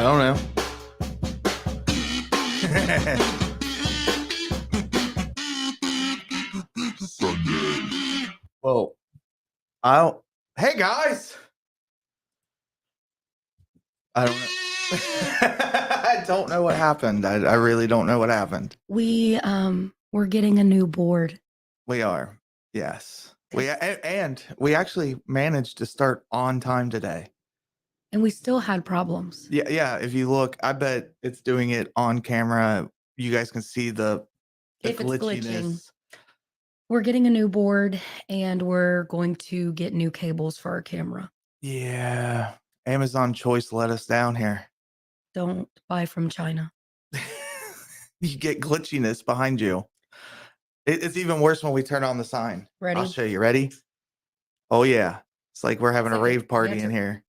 don't know. Well, I'll. Hey guys. I don't know. I don't know what happened. I really don't know what happened. We're getting a new board. We are. Yes. And we actually managed to start on time today. And we still had problems. Yeah. If you look, I bet it's doing it on camera. You guys can see the If it's glitching. glitchiness. We're getting a new board and we're going to get new cables for our camera. Yeah. Amazon Choice let us down here. Don't buy from China. You get glitchiness behind you. It's even worse when we turn on the sign. Ready? I'll show you. Ready? Oh, yeah. It's like we're having a rave party in here.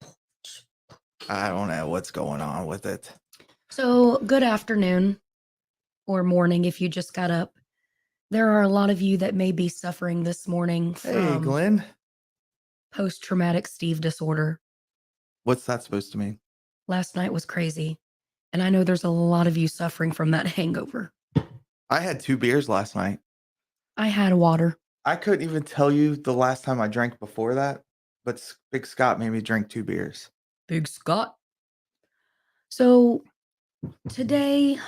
I don't know what's going on with it. So, good afternoon or morning if you just got up. There are a lot of you that may be suffering this morning Hey, Glenn. Post-traumatic Steve disorder. What's that supposed to mean? Last night was crazy. And I know there's a lot of you suffering from that hangover. I had 2 beers last night. I had water. I couldn't even tell you the last time I drank before that, but Big Scott made me drink 2 beers. Big Scott. So today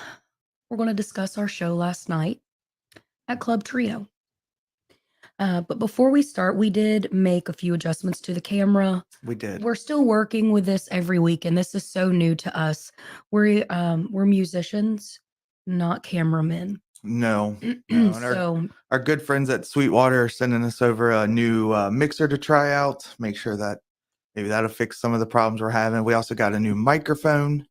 we're going to discuss our show last night at Club Trio. But before we start, we did make a few adjustments to the camera. We did. We're still working with this every week, and this is so new to us. We're musicians, not cameramen. No. And our good friends at Sweetwater are sending us over a new mixer to try out. Make sure that maybe that'll fix some of the problems we're having. We also got a new microphone.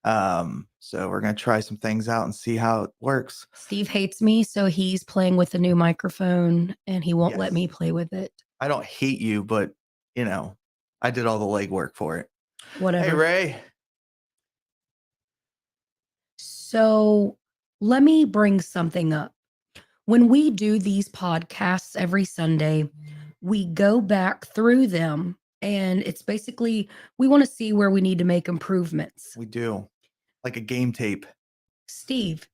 So we're going to try some things out and see how it works. Steve hates me, so he's playing with the new microphone and he won't let me play with it. I don't hate you, but I did all the legwork for it. Whatever. Hey, Ray. So let me bring something up. When we do these podcasts every Sunday, we go back through them and it's basically, we want to see where we need to make improvements. We do. Like a game tape. Steve.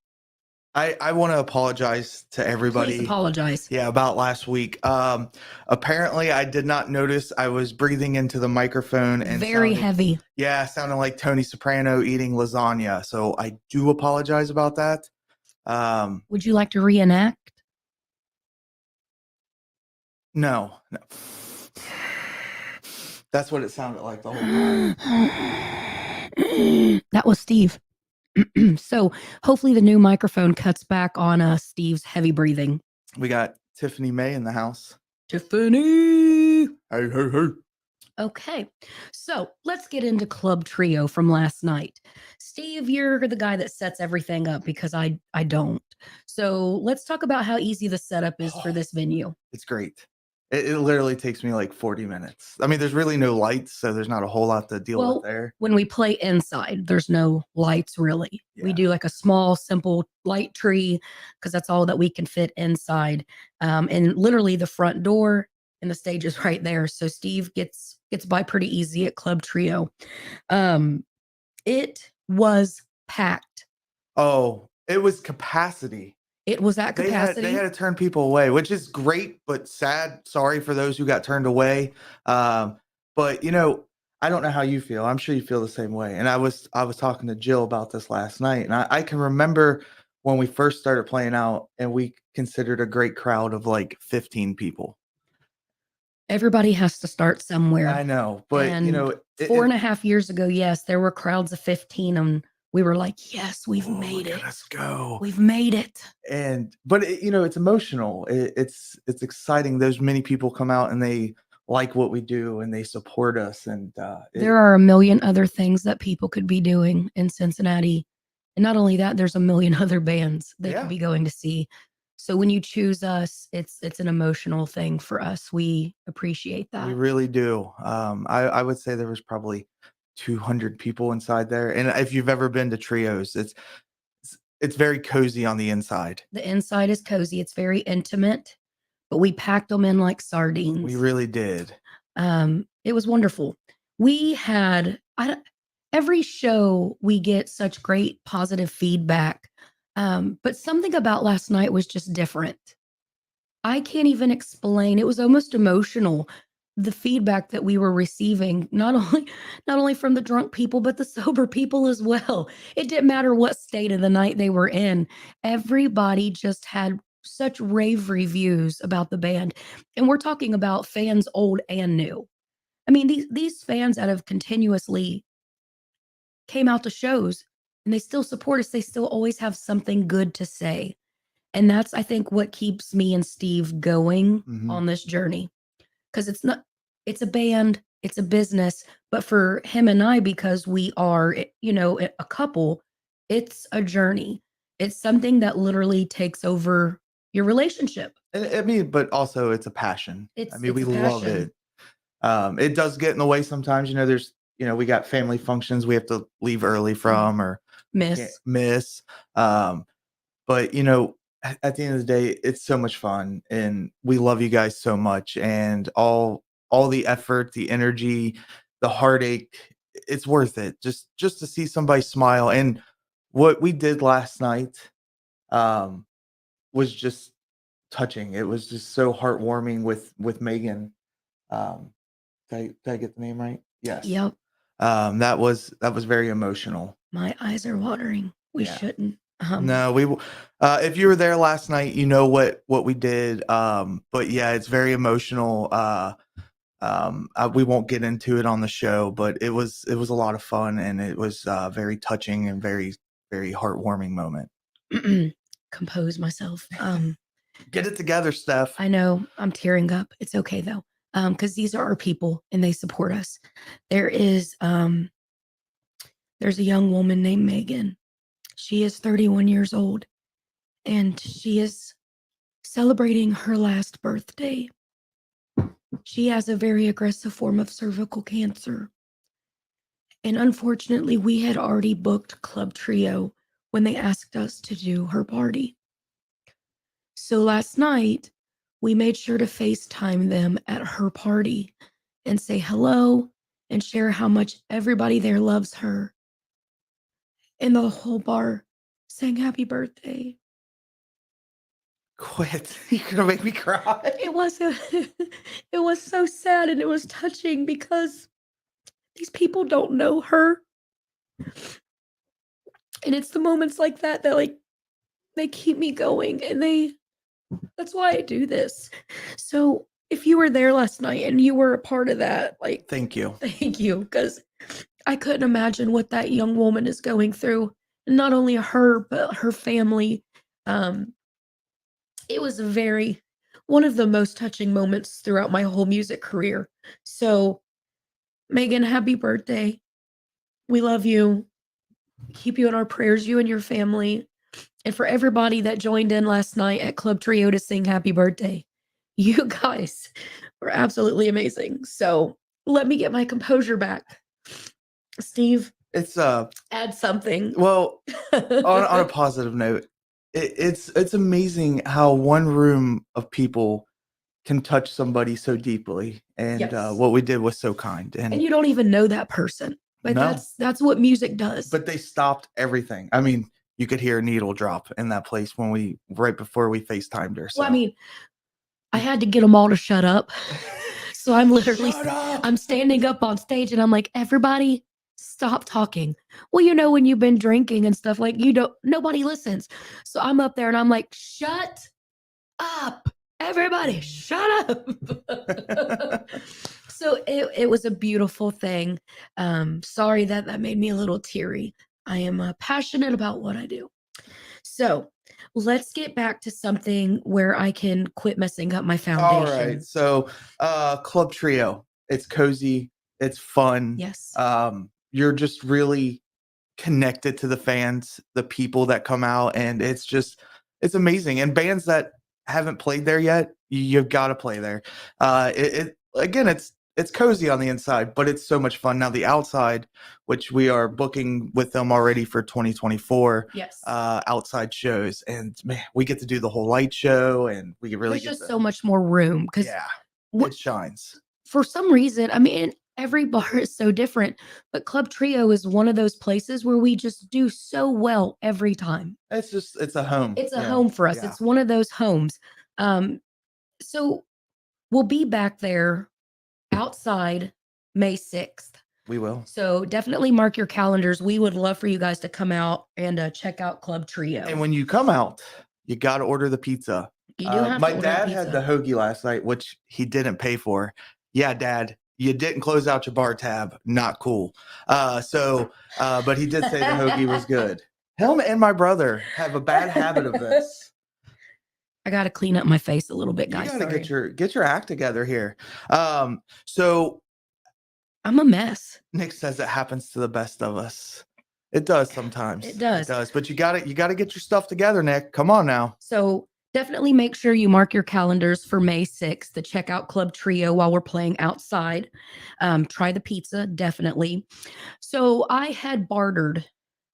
I want to apologize to everybody. Please apologize. Yeah, about last week. Apparently I did not notice I was breathing into the microphone and very heavy. Yeah, sounding like Tony Soprano eating lasagna. So I do apologize about that. Would you like to reenact? No. That's what it sounded like the whole time. That was Steve. So hopefully the new microphone cuts back on Steve's heavy breathing. We got Tiffany May in the house. Tiffany! Hey, hey, hey. Okay, so let's get into Club Trio from last night. Steve, you're the guy that sets everything up because I don't. So let's talk about how easy the setup is for this venue. It's great. It literally takes me like 40 minutes. I mean, there's really no lights, so there's not a whole lot to deal with there. When we play inside, there's no lights really. Yeah. We do like a small, simple light tree because that's all that we can fit inside. And literally the front door and the stage is right there. So Steve gets by pretty easy at Club Trio. It was packed. Oh, it was capacity. It was at capacity. They had to turn people away, which is great, but sad. Sorry for those who got turned away. But I don't know how you feel. I'm sure you feel the same way. And I was talking to Jill about this last night, and I can remember when we first started playing out, and we considered a great crowd of like 15 people. Everybody has to start somewhere. I know, but and 4.5 years ago, yes, there were crowds of 15 and we were like, yes, we've made it. Let's go. We've made it. But it's emotional. It's exciting. Those many people come out and they like what we do and they support us. And there are a million other things that people could be doing in Cincinnati. And not only that, there's a million other bands they could be going to see. So when you choose us, it's an emotional thing for us. We appreciate that. We really do. I would say there was probably 200 people inside there. And if you've ever been to Trios, it's very cozy on the inside. The inside is cozy. It's very intimate, but we packed them in like sardines. We really did. It was wonderful. We had, every show we get such great positive feedback. But something about last night was just different. I can't even explain. It was almost emotional. The feedback that we were receiving, not only from the drunk people, but the sober people as well. It didn't matter what state of the night they were in. Everybody just had such rave reviews about the band. And we're talking about fans old and new. I mean, these fans that have continuously came out to shows and they still support us. They still always have something good to say. And that's, I think, what keeps me and Steve going on this journey. Because it's a band, it's a business. But for him and I, because we are, a couple, it's a journey. It's something that literally takes over your relationship. I mean, but also it's a passion. I mean, we It's a love passion. it. It does get in the way sometimes. There's, we got family functions we have to leave early from or can't Miss. miss. But at the end of the day, it's so much fun, and we love you guys so much, and all the effort, the energy, the heartache, it's worth it. Just to see somebody smile, and what we did last night um, was just touching. It was just so heartwarming with Megan. Um, did I get the name right? Yes. Yep. That was very emotional. My eyes are watering. We Yeah. shouldn't. No, if you were there last night, you know what we did. But yeah, it's very emotional. We won't get into it on the show, but it was a lot of fun, and it was very touching and very, very heartwarming moment. Compose myself. Get it together, Steph. I know I'm tearing up. It's okay though. Because these are our people and they support us. There's a young woman named Megan. She is 31 years old and she is celebrating her last birthday. She has a very aggressive form of cervical cancer. And unfortunately, we had already booked Club Trio when they asked us to do her party. So last night, we made sure to FaceTime them at her party and say hello and share how much everybody there loves her. And the whole bar sang happy birthday. Quit. You're gonna make me cry. It was so sad and it was touching because these people don't know her. And it's the moments like that like they keep me going and that's why I do this. So if you were there last night and you were a part of that, like Thank you. thank you, because I couldn't imagine what that young woman is going through. And not only her, but her family. It was one of the most touching moments throughout my whole music career. So, Megan, happy birthday. We love you. Keep you in our prayers, you and your family. And for everybody that joined in last night at Club Trio to sing happy birthday, you guys were absolutely amazing. So, let me get my composure back. Steve, It's add something. well, on a positive note, it's amazing how one room of people can touch somebody so deeply, and Yes. what we did was so kind, And you don't even know that person, but No. that's what music does. But they stopped everything. I mean, you could hear a needle drop in that place right before we FaceTimed her. So. Well, I mean, I had to get them all to shut up. So I'm literally, Shut up! I'm standing up on stage and I'm like, everybody stop talking. Well, when you've been drinking and stuff, like nobody listens. So I'm up there and I'm like, shut up, everybody, shut up. So it was a beautiful thing. Sorry that made me a little teary. I am passionate about what I do. So let's get back to something where I can quit messing up my All foundation. right. So, Club Trio. It's cozy. It's fun. Yes. You're just really connected to the fans, the people that come out, and it's amazing. And bands that haven't played there yet, you've got to play there. Again, it's cozy on the inside, but it's so much fun. Now the outside, which we are booking with them already for 2024. Yes. Outside shows, and man, we get to do the whole light show, and we really There's just so much more room because it shines. for some reason, I mean, Every bar is so different, but Club Trio is one of those places where we just do so well every time. It's a home. It's a Yeah. home for us. Yeah. It's one of those homes. So we'll be back there outside May 6th. We will. So definitely mark your calendars. We would love for you guys to come out and check out Club Trio. And when you come out, you got to order the pizza. You do have my to order dad pizza. had the hoagie last night, which he didn't pay for. Yeah, Dad, you didn't close out your bar tab. Not cool. But he did say the hoagie was good. Him and my brother have a bad habit of this. I got to clean up my face a little bit, guys. You got to get your act together here. So I'm a mess. Nick says it happens to the best of us. It does sometimes. It does. It does. But you got to get your stuff together, Nick. Come on now. So definitely make sure you mark your calendars for May 6th to check out Club Trio while we're playing outside. Try the pizza, definitely. So I had bartered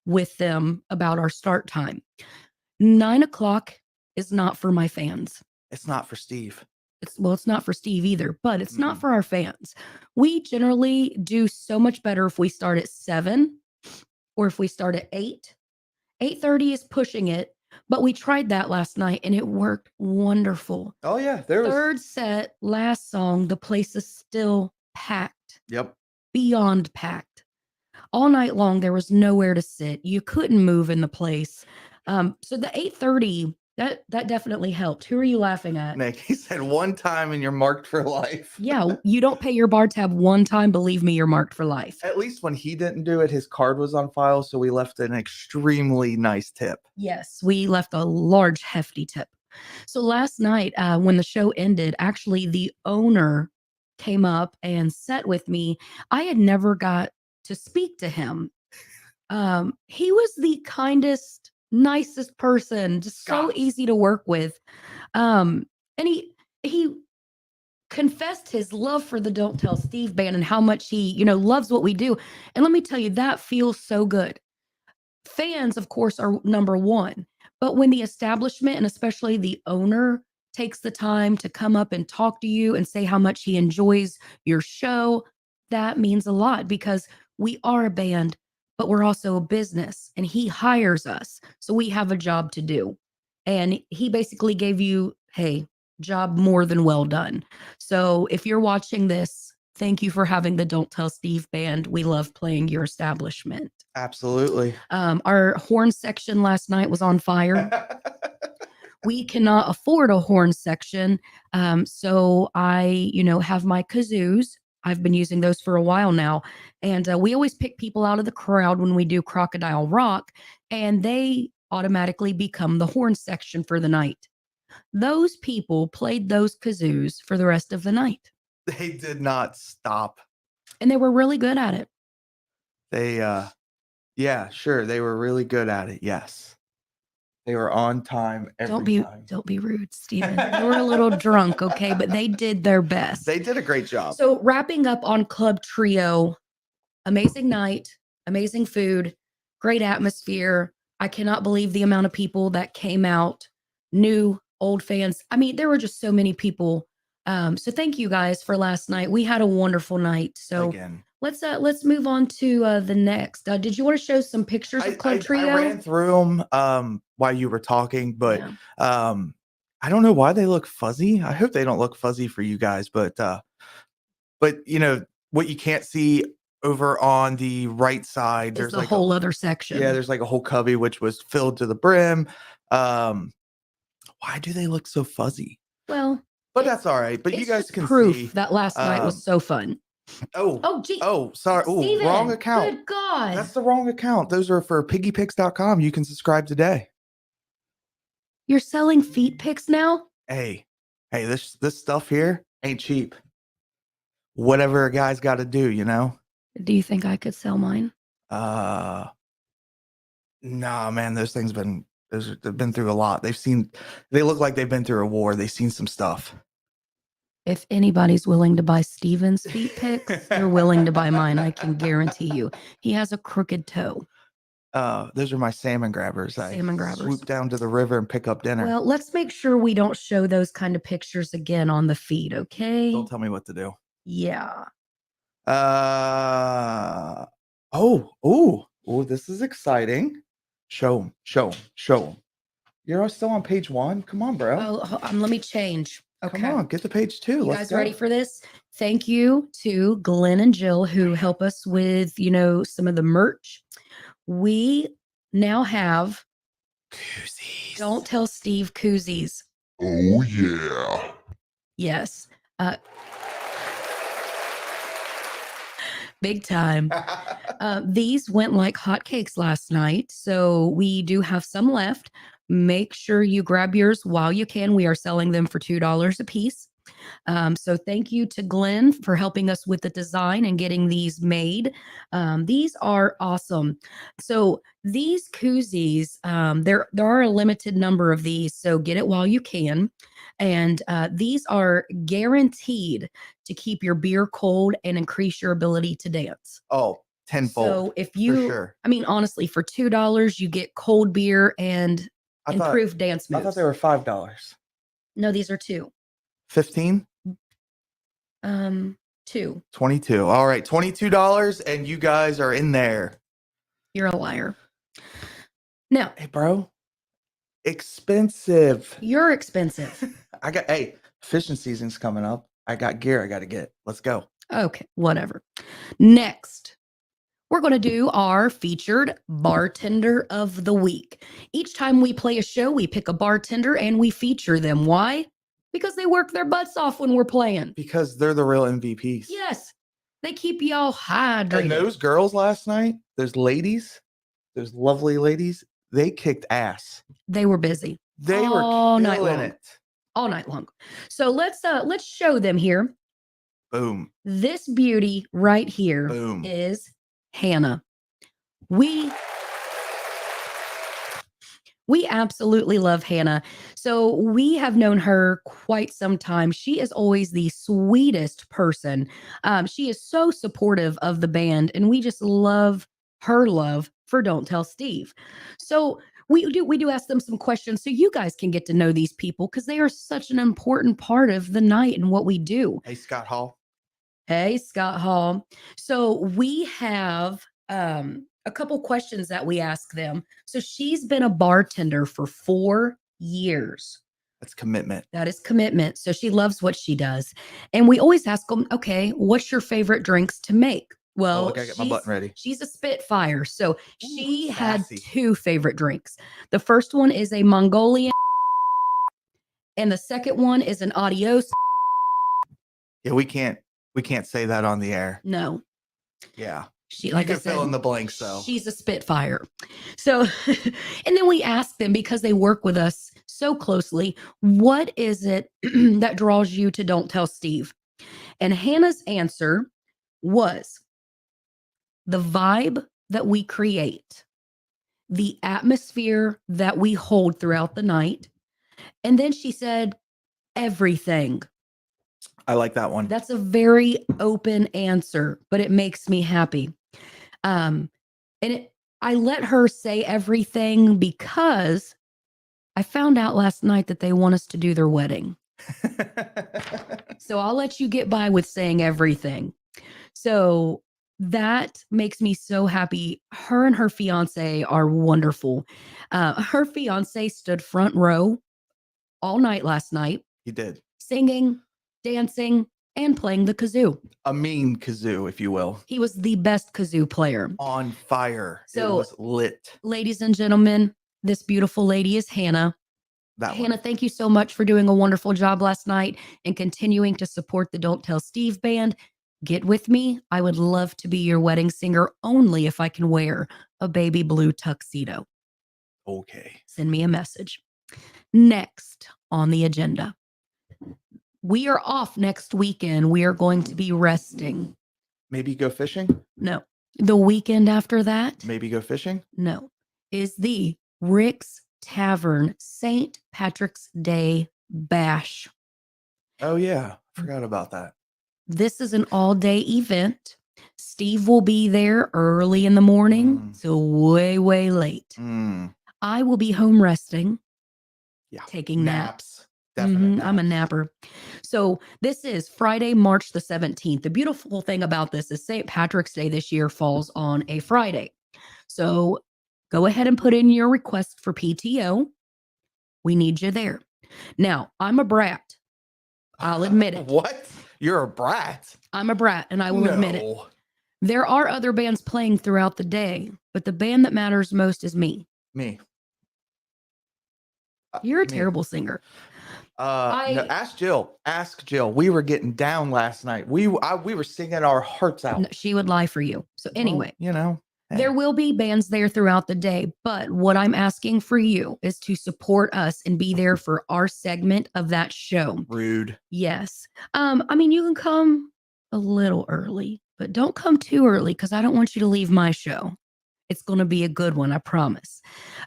with them about our start time. 9 o'clock is not for my fans. It's not for Steve. It's not for Steve either, but it's not for our fans. We generally do so much better if we start at 7 or if we start at 8. 8:30 is pushing it, but we tried that last night and it worked wonderful. Oh yeah, Third set, last song, the place is still packed. Yep. Beyond packed. All night long, there was nowhere to sit. You couldn't move in the place. So the 8:30, that definitely helped. Who are you laughing at? Nick, he said one time and you're marked for life. Yeah, you don't pay your bar tab one time, believe me, you're marked for life. At least when he didn't do it, his card was on file, so we left an extremely nice tip. Yes, we left a large, hefty tip. So last night, when the show ended, actually the owner came up and sat with me. I had never got to speak to him. He was the kindest, nicest person, just so easy to work with. And he confessed his love for the Don't Tell Steve band and how much he, loves what we do. And let me tell you, that feels so good. Fans, of course, are number one, but when the establishment and especially the owner takes the time to come up and talk to you and say how much he enjoys your show, that means a lot because we are a band, but we're also a business and he hires us. So we have a job to do. And he basically gave you, hey, job more than well done. So if you're watching this, thank you for having the Don't Tell Steve band. We love playing your establishment. Absolutely. Our horn section last night was on fire. We cannot afford a horn section. So I, have my kazoos. I've been using those for a while now. And we always pick people out of the crowd when we do Crocodile Rock, and they automatically become the horn section for the night. Those people played those kazoos for the rest of the night. They did not stop. And they were really good at it. Yeah, sure. They were really good at it. Yes. They were on time every time. Don't be rude, Steven. They were a little drunk, okay? But they did their best. They did a great job. So wrapping up on Club Trio, amazing night, amazing food, great atmosphere. I cannot believe the amount of people that came out, new, old fans. I mean, there were just so many people. So thank you guys for last night. We had a wonderful night. So again, let's move on to the next. Did you want to show some pictures of Club Trio? I ran through them while you were talking, but I don't know why they look fuzzy. I hope they don't look fuzzy for you guys, but what you can't see over on the right side, there's like a whole other section. Yeah, there's like a whole cubby which was filled to the brim. Why do they look so fuzzy? Well, but that's all right. But you guys can proof see that last night was so fun. Gee. Oh, sorry. Oh, wrong account. Good God. That's the wrong account. Those are for piggypicks.com. You can subscribe today. You're selling feet pics now? Hey, this stuff here ain't cheap. Whatever a guy's got to do, Do you think I could sell mine? Nah, man, they've been through a lot. They look like they've been through a war. They've seen some stuff. If anybody's willing to buy Steven's feet pics, they're willing to buy mine. I can guarantee you. He has a crooked toe. Those are my salmon grabbers. Salmon grabbers. Swoop down to the river and pick up dinner. Well, let's make sure we don't show those kind of pictures again on the feed, okay? Don't tell me what to do. Yeah. Oh, this is exciting. Show 'em, show 'em, show 'em. You're still on page 1? Come on, bro. Let me change. Come Okay. on, get to page 2. You Let's guys go. ready for this? Thank you to Glenn and Jill who help us with, some of the merch. We now have Koozies. Don't Tell Steve koozies. Oh, yeah. Yes. Big time. These went like hotcakes last night. So we do have some left. Make sure you grab yours while you can. We are selling them for $2 a piece. So thank you to Glenn for helping us with the design and getting these made. These are awesome. So these koozies, there are a limited number of these, so get it while you can. And these are guaranteed to keep your beer cold and increase your ability to dance. Oh, tenfold. So if you, for sure. I mean, honestly, for $2, you get cold beer and I thought improved dance moves. I thought they were $5. No, these are 2. 15? 2. 22. All right, $22, and you guys are in there. You're a liar. Now, Hey, bro. Expensive. you're expensive. Hey, fishing season's coming up. I got gear I got to get. Let's go. Okay, whatever. Next, we're going to do our featured bartender of the week. Each time we play a show, we pick a bartender and we feature them. Why? Because they work their butts off when we're playing. Because they're the real MVPs. Yes, they keep y'all hydrated. And those girls last night, those ladies, those lovely ladies, they kicked ass. They were busy. They all were night killing long. it. All night long. So let's show them here. Boom. This beauty right here Boom. is Hannah. We absolutely love Hannah. So we have known her quite some time. She is always the sweetest person. She is so supportive of the band, and we just love her love for Don't Tell Steve. So we do ask them some questions so you guys can get to know these people because they are such an important part of the night and what we do. Hey, Scott Hall. Hey, Scott Hall. So we have a couple questions that we ask them. So she's been a bartender for 4 years. That's commitment. That is commitment. So she loves what she does. And we always ask them, okay, what's your favorite drinks to make? Well, look, I got my button ready. She's a spitfire. So she had sassy. 2 favorite drinks. The first one is a Mongolian, and the second one is an Adios. Yeah, we can't say that on the air. No. Yeah. She, like you can I said, fill in the blanks though. She's a spitfire. So, and then we ask them because they work with us so closely, what is it that draws you to Don't Tell Steve? And Hannah's answer was the vibe that we create, the atmosphere that we hold throughout the night. And then she said, everything. I like that one. That's a very open answer, but it makes me happy. I let her say everything because I found out last night that they want us to do their wedding. So I'll let you get by with saying everything. So that makes me so happy. Her and her fiance are wonderful. Her fiance stood front row all night last night. He did. Singing, dancing, and playing the kazoo. A mean kazoo, if you will. He was the best kazoo player. On fire. So, it was lit. Ladies and gentlemen, this beautiful lady is Hannah. Hannah, thank you so much for doing a wonderful job last night and continuing to support the Don't Tell Steve band. Get with me. I would love to be your wedding singer only if I can wear a baby blue tuxedo. Okay. Send me a message. Next on the agenda. We are off next weekend. We are going to be resting. Maybe go fishing? No. The weekend after that? Maybe go fishing? No. Is the Rick's Tavern St. Patrick's Day Bash. Oh, yeah. Forgot about that. This is an all-day event. Steve will be there early in the morning, so way, way late. I will be home resting, taking naps. Definite I'm a naps. napper. So this is Friday, March the 17th. The beautiful thing about this is St. Patrick's Day this year falls on a Friday. So go ahead and put in your request for PTO. We need you there. Now, I'm a brat. I'll admit it. What? You're a brat? I'm a brat, and I will admit it. No. There are other bands playing throughout the day, but the band that matters most is me. Me. You're a Me. terrible singer. No, I- ask Jill. Ask Jill. We were getting down last night. We were singing our hearts out. No, she would lie for you. So anyway, Well, you know, hey. there will be bands there throughout the day, but what I'm asking for you is to support us and be there for our segment of that show. Rude. Yes. I mean, you can come a little early, but don't come too early because I don't want you to leave my show. It's going to be a good one, I promise.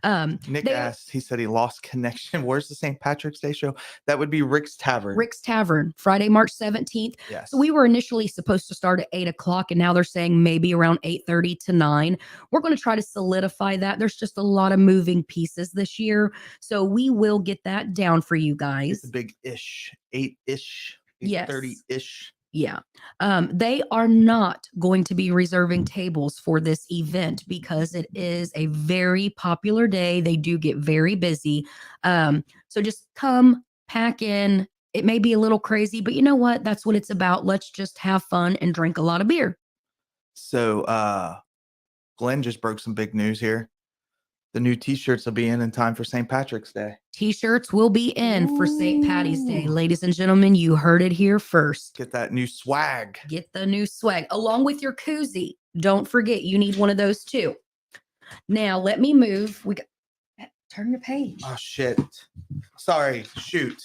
Nick asked, he said he lost connection. Where's the St. Patrick's Day show? That would be Rick's Tavern. Rick's Tavern, Friday, March 17th. Yes. So we were initially supposed to start at 8 o'clock, and now they're saying maybe around 8:30 to 9. We're going to try to solidify that. There's just a lot of moving pieces this year. So we will get that down for you guys. It's a big ish. 8-ish. Yes. 8:30-ish. Yeah. They are not going to be reserving tables for this event because it is a very popular day. They do get very busy. So just come, pack in. It may be a little crazy, but you know what? That's what it's about. Let's just have fun and drink a lot of beer. So Glenn just broke some big news here. The new t-shirts will be in time for St. Patrick's Day. T-shirts will be in for St. Patty's Day. Ooh. Ladies and gentlemen, you heard it here first. Get that new swag. Get the new swag along with your koozie. Don't forget, you need one of those too. Now, let me move. Turn your page. Oh, shit. Sorry. Shoot.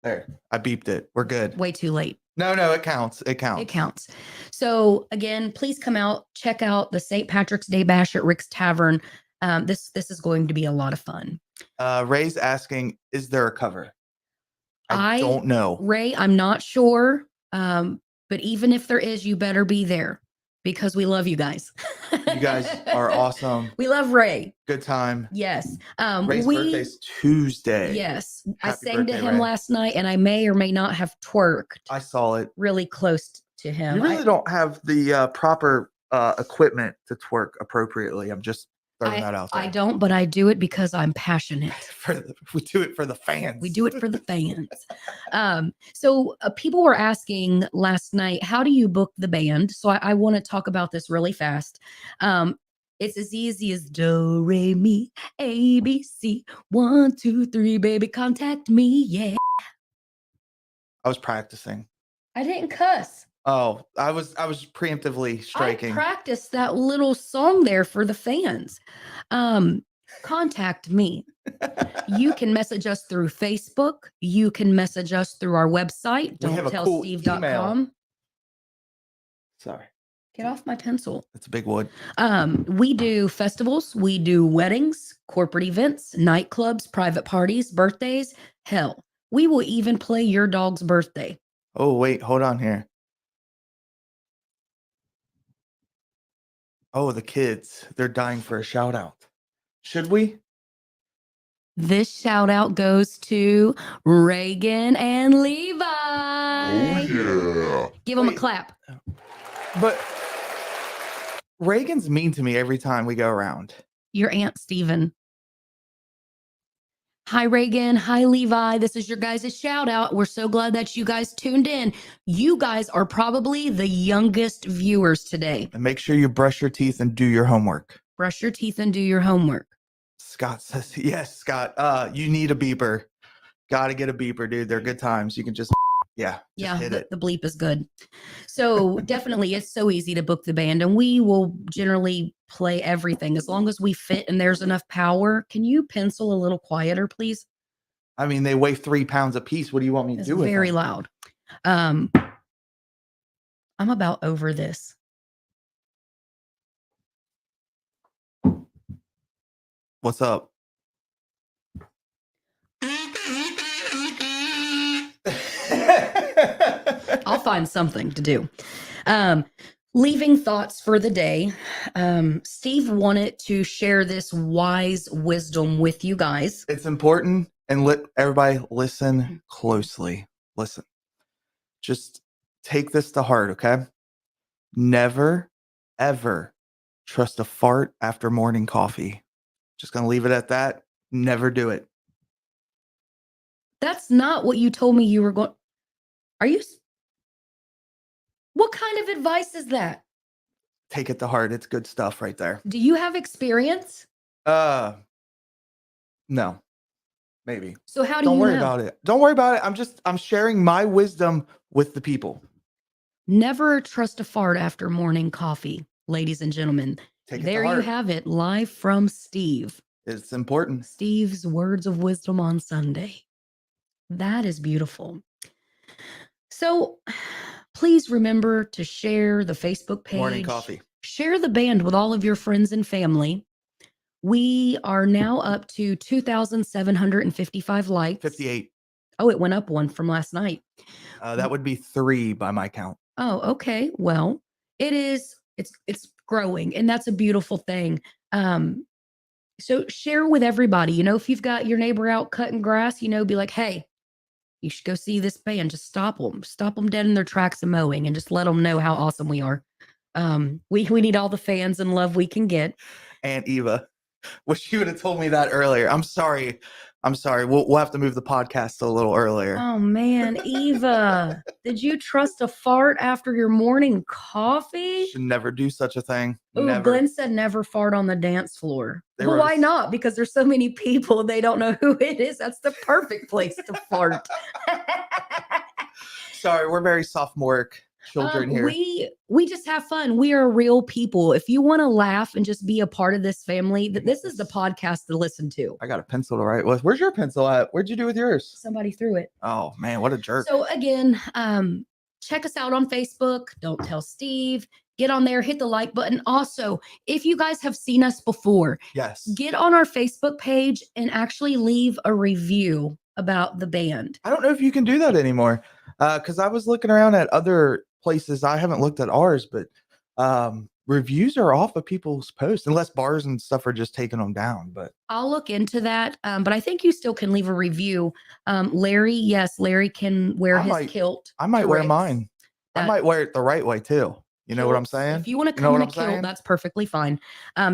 There. I beeped it. We're good. Way too late. No, it counts. It counts. It counts. So again, please come out, check out the St. Patrick's Day Bash at Rick's Tavern. This is going to be a lot of fun. Ray's asking, is there a cover? I don't know. Ray, I'm not sure. But even if there is, you better be there because we love you guys. You guys are awesome. We love Ray. Good time. Yes. Ray's birthday's Tuesday. Yes. I Happy sang to birthday, him Ray. last night and I may or may not have twerked I saw it. really close to him. You really don't have the proper equipment to twerk appropriately. I'm just throwing that out there. I don't, but I do it because I'm passionate. We do it for the fans. We do it for the fans. So people were asking last night, how do you book the band? So I want to talk about this really fast. It's as easy as do, re, mi, A, B, C, 1, 2, 3, baby, contact me, yeah. I was practicing. I didn't cuss. Oh, I was preemptively striking. I practiced that little song there for the fans. Contact me. You can message us through Facebook. You can message us through our website. We have a cool Don'tTellSteve.com. Sorry. Get off my pencil. It's a big wood. We do festivals. We do weddings, corporate events, nightclubs, private parties, birthdays. Hell, we will even play your dog's birthday. Oh, wait, hold on here. Oh, the kids. They're dying for a shout out. Should we? This shout out goes to Reagan and Levi. Oh, yeah. Give them a Wait. clap. But Reagan's mean to me every time we go around. Your Aunt Steven. Hi, Reagan. Hi, Levi. This is your guys' shout out. We're so glad that you guys tuned in. You guys are probably the youngest viewers today. And make sure you brush your teeth and do your homework. Brush your teeth and do your homework. Scott says, yes, Scott, you need a beeper. Got to get a beeper, dude. They're good times. You can just hit it. The bleep is good. So definitely it's so easy to book the band and we will generally play everything as long as we fit and there's enough power. Can you pencil a little quieter, please? I mean, they weigh 3 pounds a piece. What do you want me to It's do with very them? loud. I'm about over this. What's up? I'll find something to do. leaving thoughts for the day. Steve wanted to share this wise wisdom with you guys. It's important, and let everybody listen closely. Listen. Just take this to heart, okay? Never, ever trust a fart after morning coffee. Just going to leave it at that. Never do it. That's not what you told me you were going. Are you? What kind of advice is that? Take it to heart. It's good stuff right there. Do you have experience? No. Maybe. So how do Don't you worry know? about it. Don't worry about it. I'm sharing my wisdom with the people. Never trust a fart after morning coffee, ladies and gentlemen. Take it There to you heart. have it, live from Steve. It's important. Steve's words of wisdom on Sunday. That is beautiful. So please remember to share the Facebook page. Morning coffee. Share the band with all of your friends and family. We are now up to 2,755 likes. 58. Oh, it went up one from last night. That would be 3 by my count. Oh, okay. Well, it's growing, and that's a beautiful thing. So share with everybody. You know, if you've got your neighbor out cutting grass, you know, be like, hey, you should go see this band. Just stop them dead in their tracks of mowing, and just let them know how awesome we are. We need all the fans and love we can get. Aunt Eva, wish you would have told me that earlier. I'm sorry. We'll have to move the podcast a little earlier. Oh man, Eva, did you trust a fart after your morning coffee? Should never do such a thing. Ooh, Never. Glenn said never fart on the dance floor. There Well, why was- not? Because there's so many people, they don't know who it is. That's the perfect place to fart. Sorry, we're very sophomoric children here. We just have fun. We are real people. If you want to laugh and just be a part of this family, this is the podcast to listen to. I got a pencil to write with. Where's your pencil at? Where'd you do with yours? Somebody threw it. Oh man, what a jerk. So again, check us out on Facebook. Don't Tell Steve. Get on there, hit the like button. Also, if you guys have seen us before, Yes. get on our Facebook page and actually leave a review about the band. I don't know if you can do that anymore. Because I was looking around at other places. I haven't looked at ours, but reviews are off of people's posts, unless bars and stuff are just taking them down. But I'll look into that. But I think you still can leave a review. Larry can wear his kilt. I might to wear race. mine. I might wear it the right way too. You know what I'm saying? If you want to come in a kilt, that's perfectly fine.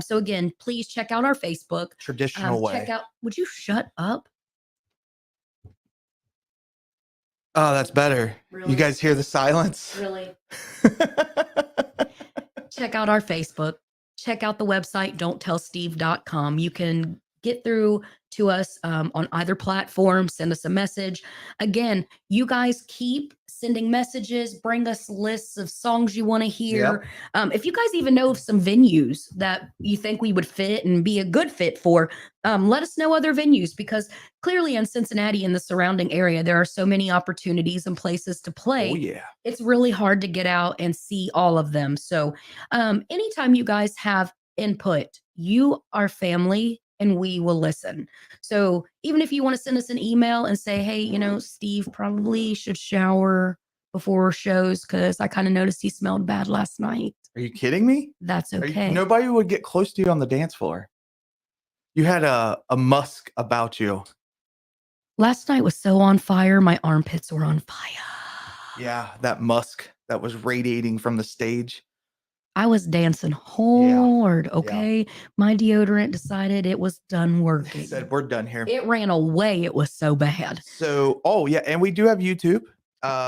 So again, please check out our Facebook. Traditional way. Check out. Would you shut up? Oh, that's better. Really? You guys hear the silence? Really? Check out our Facebook. Check out the website, don'ttellsteve.com. You can get through to us on either platform. Send us a message. Again, you guys keep sending messages. Bring us lists of songs you want to hear. Yep. If you guys even know of some venues that you think we would fit and be a good fit for, let us know other venues, because clearly in Cincinnati and the surrounding area, there are so many opportunities and places to play. Oh, yeah. It's really hard to get out and see all of them. So anytime you guys have input, you are family and we will listen. So even if you want to send us an email and say, hey, you know, Steve probably should shower before shows because I kind of noticed he smelled bad last night. Are you kidding me? That's okay. Nobody would get close to you on the dance floor. You had a musk about you. Last night was so on fire. My armpits were on fire. Yeah, that musk that was radiating from the stage. I was dancing hard, okay? My deodorant decided it was done working. It said, we're done here. It ran away. It was so bad. So, and we do have YouTube.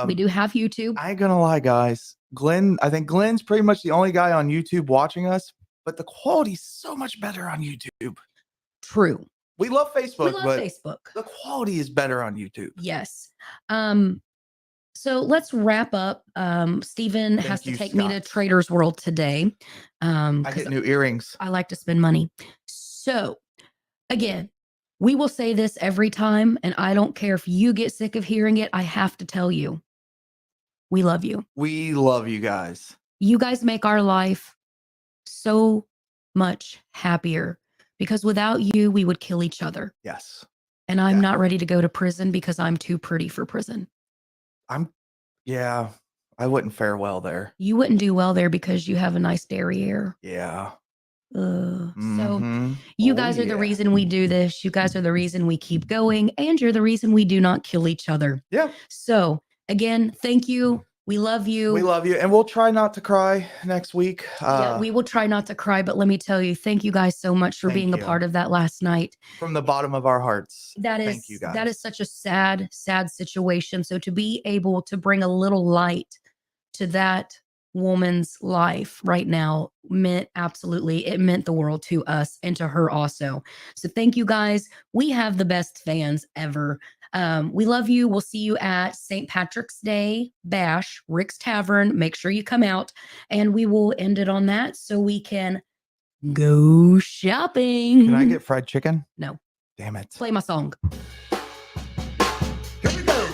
We do have YouTube. I ain't gonna lie, guys. I think Glenn's pretty much the only guy on YouTube watching us, but the quality's so much better on YouTube. True. We love Facebook, but Facebook. The quality is better on YouTube. Yes. So let's wrap up. Steven has to take me to Trader's World today. I get new earrings. I like to spend money. So again, we will say this every time, and I don't care if you get sick of hearing it. I have to tell you, we love you. We love you guys. You guys make our life so much happier, because without you, we would kill each other. Yes. And I'm not ready to go to prison because I'm too pretty for prison. I wouldn't fare well there. You wouldn't do well there because you have a nice derriere. Yeah. So Mhm. you Oh, guys are the yeah. reason we do this. You guys are the reason we keep going, and you're the reason we do not kill each other. Yeah. So again, thank you. We love you. We love you, and we'll try not to cry next week. Yeah, we will try not to cry, but let me tell you, thank you guys so much for Thank being a you. part of that last night. From the bottom of our hearts. Thank you, That guys. is such a sad, sad situation. So to be able to bring a little light to that woman's life right now meant it meant the world to us and to her also. So thank you guys. We have the best fans ever. We love you. We'll see you at St. Patrick's Day Bash, Rick's Tavern. Make sure you come out, and we will end it on that so we can go shopping. Can I get fried chicken? No. Damn it. Play my song. Here we go.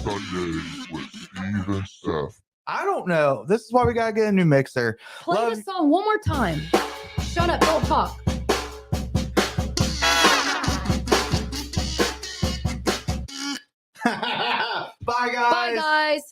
Sundays with Steve and Steph. I don't know. This is why we gotta get a new mixer. Play Love- the song one more time. Shut up, don't talk. Bye, guys. Bye, guys.